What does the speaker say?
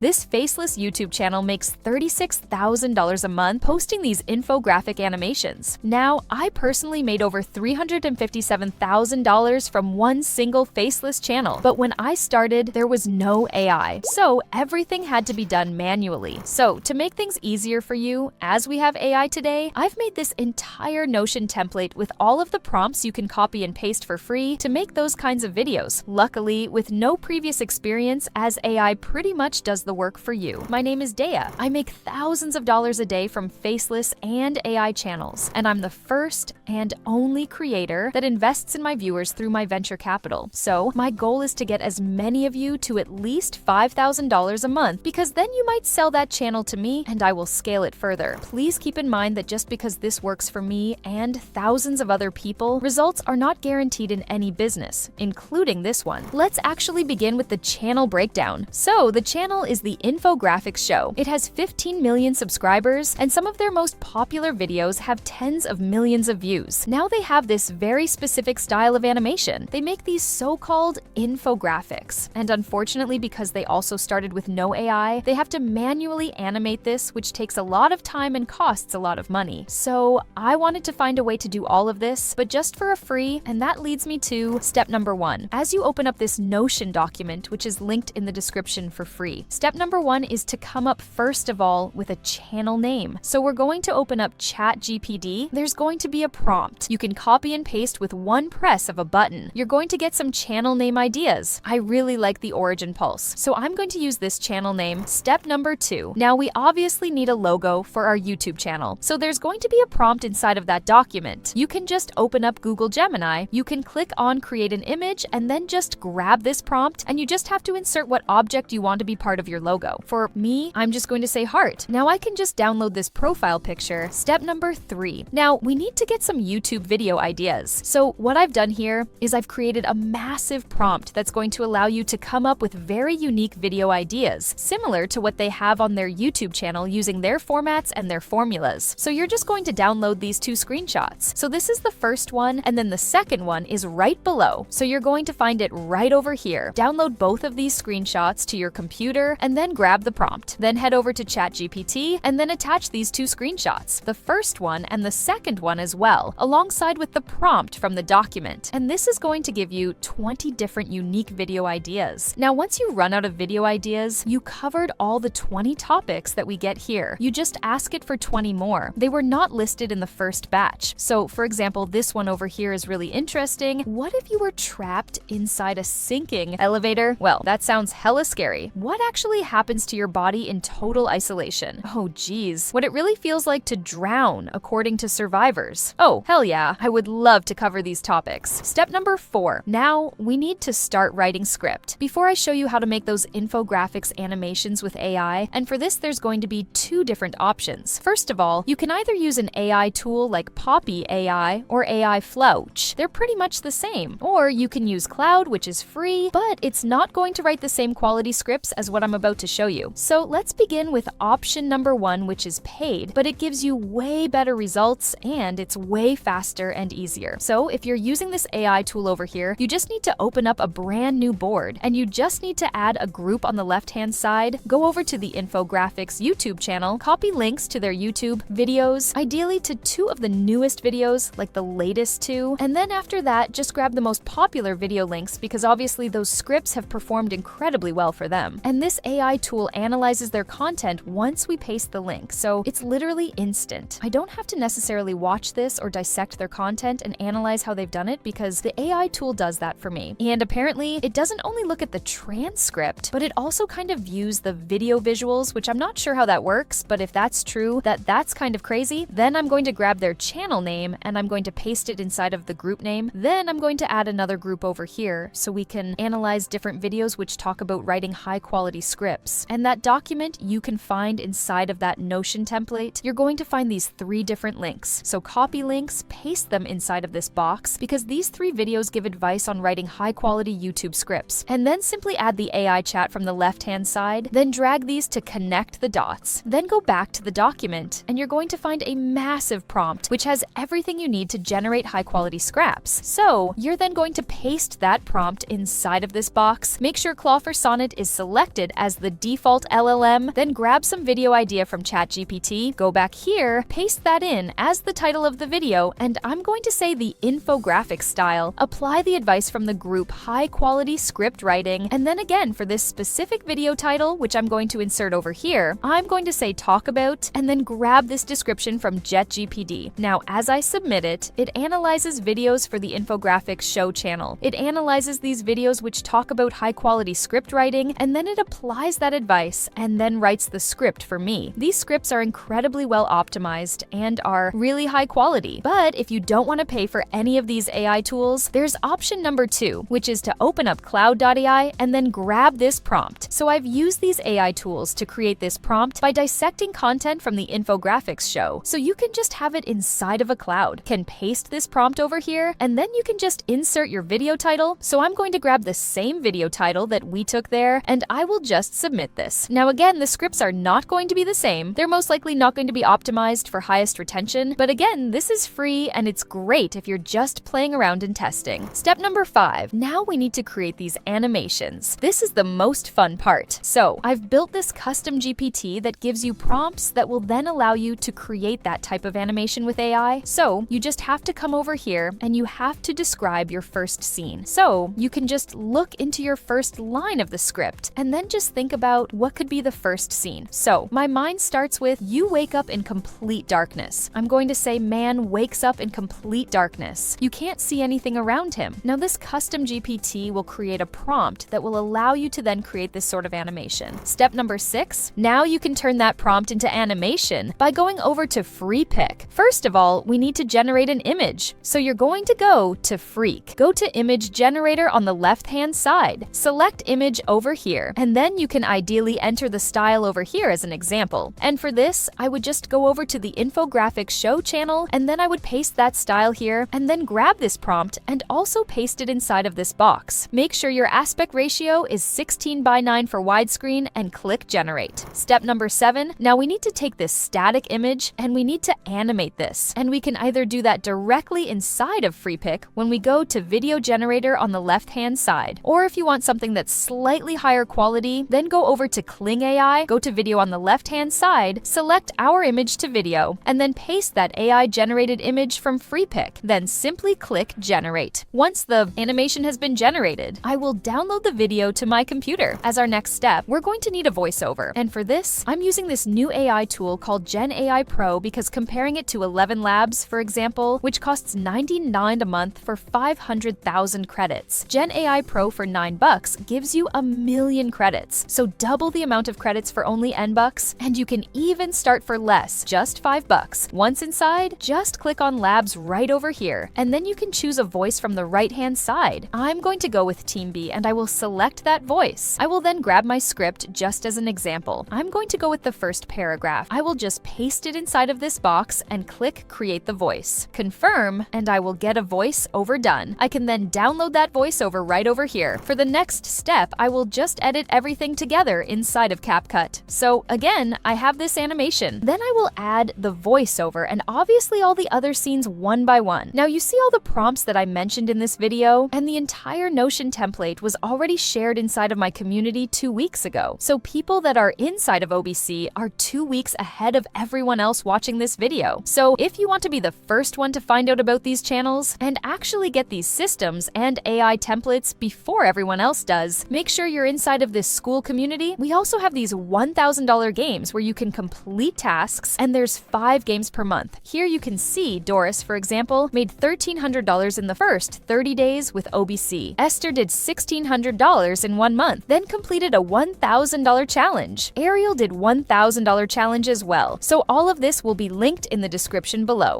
This Faceless YouTube channel makes $36,000 a month posting these infographic animations. Now, I personally made over $357,000 from one single Faceless channel, but when I started, there was no AI, so everything had to be done manually. So, to make things easier for you, as we have AI today, I've made this entire Notion template with all of the prompts you can copy and paste for free to make those kinds of videos. Luckily, with no previous experience, as AI pretty much does the work for you. My name is Dea. I make thousands of dollars a day from Faceless and AI channels, and I'm the first and only creator that invests in my viewers through my venture capital. So my goal is to get as many of you to at least $5,000 a month, because then you might sell that channel to me and I will scale it further. Please keep in mind that just because this works for me and thousands of other people, results are not guaranteed in any business, including this one. Let's actually begin with the channel breakdown. So the channel is the Infographics Show. It has 15 million subscribers, and some of their most popular videos have tens of millions of views. Now they have this very specific style of animation. They make these so-called infographics, and unfortunately, because they also started with no AI, they have to manually animate this, which takes a lot of time and costs a lot of money. So I wanted to find a way to do all of this, but just for a free, and that leads me to step number 1. As you open up this Notion document, which is linked in the description for free, step number 1 is to come up first of all with a channel name. So we're going to open up ChatGPT. There's going to be a prompt. You can copy and paste with one press of a button. You're going to get some channel name ideas. I really like the Origin Pulse, so I'm going to use this channel name. Step number 2. Now we obviously need a logo for our YouTube channel, so there's going to be a prompt inside of that document. You can just open up Google Gemini, you can click on create an image, and then just grab this prompt, and you just have to insert what object you want to be part of your logo. For me, I'm just going to say heart. Now I can just download this profile picture. Step number 3. Now we need to get some YouTube video ideas. So what I've done here is I've created a massive prompt that's going to allow you to come up with very unique video ideas, similar to what they have on their YouTube channel using their formats and their formulas. So you're just going to download these 2 screenshots. So this is the first one, and then the second one is right below. So you're going to find it right over here. Download both of these screenshots to your computer and then grab the prompt. Then head over to ChatGPT and then attach these 2 screenshots, the first one and the second one as well, alongside with the prompt from the document. And this is going to give you 20 different unique video ideas. Now, once you run out of video ideas, you covered all the 20 topics that we get here. You just ask it for 20 more. They were not listed in the first batch. So for example, this one over here is really interesting. What if you were trapped inside a sinking elevator? Well, that sounds hella scary. What actually happens to your body in total isolation? Oh geez, what it really feels like to drown, according to survivors. Oh, hell yeah, I would love to cover these topics. Step number 4. Now we need to start writing script. Before I show you how to make those infographics animations with AI, and for this there's going to be 2 different options. First of all, you can either use an AI tool like Poppy AI or AI Flouch. They're pretty much the same. Or you can use Cloud, which is free, but it's not going to write the same quality scripts as what I'm about to show you. So let's begin with option number 1, which is paid, but it gives you way better results and it's way faster and easier. So if you're using this AI tool over here, you just need to open up a brand new board, and you just need to add a group on the left-hand side, go over to the Infographics YouTube channel, copy links to their YouTube videos, ideally to 2 of the newest videos, like the latest 2, and then after that, just grab the most popular video links, because obviously those scripts have performed incredibly well for them. And this AI tool analyzes their content once we paste the link, so it's literally instant. I don't have to necessarily watch this or dissect their content and analyze how they've done it, because the AI tool does that for me. And apparently, it doesn't only look at the transcript, but it also kind of views the video visuals, which I'm not sure how that works, but if that's true, that's kind of crazy, then I'm going to grab their channel name and I'm going to paste it inside of the group name. Then I'm going to add another group over here so we can analyze different videos which talk about writing high quality scripts. And that document you can find inside of that Notion template. You're going to find these 3 different links. So copy links, paste them inside of this box, because these 3 videos give advice on writing high quality YouTube scripts. And then simply add the AI chat from the left-hand side, then drag these to connect the dots. Then go back to the document, and you're going to find a massive prompt which has everything you need to generate high quality scraps. So you're then going to paste that prompt inside of this box. Make sure Claw for Sonnet is selected as as the default LLM, then grab some video idea from ChatGPT, go back here, paste that in as the title of the video, and I'm going to say the infographic style. Apply the advice from the group high quality script writing, and then again for this specific video title, which I'm going to insert over here, I'm going to say talk about, and then grab this description from JetGPT. Now, as I submit it, it analyzes videos for the infographics show channel. It analyzes these videos which talk about high quality script writing, and then it applies that advice and then writes the script for me. These scripts are incredibly well optimized and are really high quality. But if you don't want to pay for any of these AI tools, there's option number 2, which is to open up cloud.ai and then grab this prompt. So I've used these AI tools to create this prompt by dissecting content from the infographics show. So you can just have it inside of a cloud. Can paste this prompt over here, and then you can just insert your video title. So I'm going to grab the same video title that we took there, and I will just submit this. Now again, the scripts are not going to be the same. They're most likely not going to be optimized for highest retention, but again, this is free and it's great if you're just playing around and testing. Step number 5. Now we need to create these animations. This is the most fun part. So I've built this custom GPT that gives you prompts that will then allow you to create that type of animation with AI. So you just have to come over here and you have to describe your first scene. So you can just look into your first line of the script and then just think about what could be the first scene. So my mind starts with you wake up in complete darkness. I'm going to say man wakes up in complete darkness. You can't see anything around him. Now this custom GPT will create a prompt that will allow you to then create this sort of animation. Step number 6. Now you can turn that prompt into animation by going over to Free Pick. First of all, we need to generate an image. So you're going to go to Freak. Go to Image Generator on the left-hand side. Select image over here, and then you can ideally enter the style over here as an example. And for this, I would just go over to the infographics show channel, and then I would paste that style here, and then grab this prompt and also paste it inside of this box. Make sure your aspect ratio is 16:9 for widescreen and click generate. Step number 7. Now we need to take this static image and we need to animate this. And we can either do that directly inside of FreePick when we go to Video Generator on the left-hand side. Or if you want something that's slightly higher quality, then go over to Kling AI, go to Video on the left-hand side, select our image to video, and then paste that AI-generated image from FreePick. Then simply click Generate. Once the animation has been generated, I will download the video to my computer. As our next step, we're going to need a voiceover. And for this, I'm using this new AI tool called Gen AI Pro because comparing it to 11 Labs, for example, which costs $99 a month for 500,000 credits, Gen AI Pro for $9 gives you 1,000,000 credits. So double the amount of credits for only $N, and you can even start for less, just $5. Once inside, just click on Labs right over here, and then you can choose a voice from the right-hand side. I'm going to go with Team B, and I will select that voice. I will then grab my script just as an example. I'm going to go with the first paragraph. I will just paste it inside of this box and click Create the Voice. Confirm, and I will get a voice over done. I can then download that voiceover right over here. For the next step, I will just edit everything together inside of CapCut. So again, I have this animation. Then I will add the voiceover and obviously all the other scenes one by one. Now you see all the prompts that I mentioned in this video, and the entire Notion template was already shared inside of my community 2 weeks ago. So people that are inside of OBC are 2 weeks ahead of everyone else watching this video. So if you want to be the first one to find out about these channels and actually get these systems and AI templates before everyone else does, make sure you're inside of this school community. We also have these $1,000 games where you can complete tasks, and there's 5 games per month. Here you can see Doris, for example, made $1,300 in the first 30 days with OBC. Esther did $1,600 in 1 month, then completed a $1,000 challenge. Ariel did $1,000 challenge as well. So all of this will be linked in the description below.